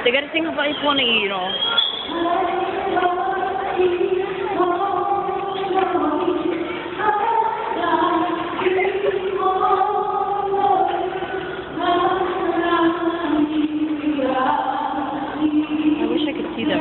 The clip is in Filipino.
They gotta think about funny, you know. I wish I could see them.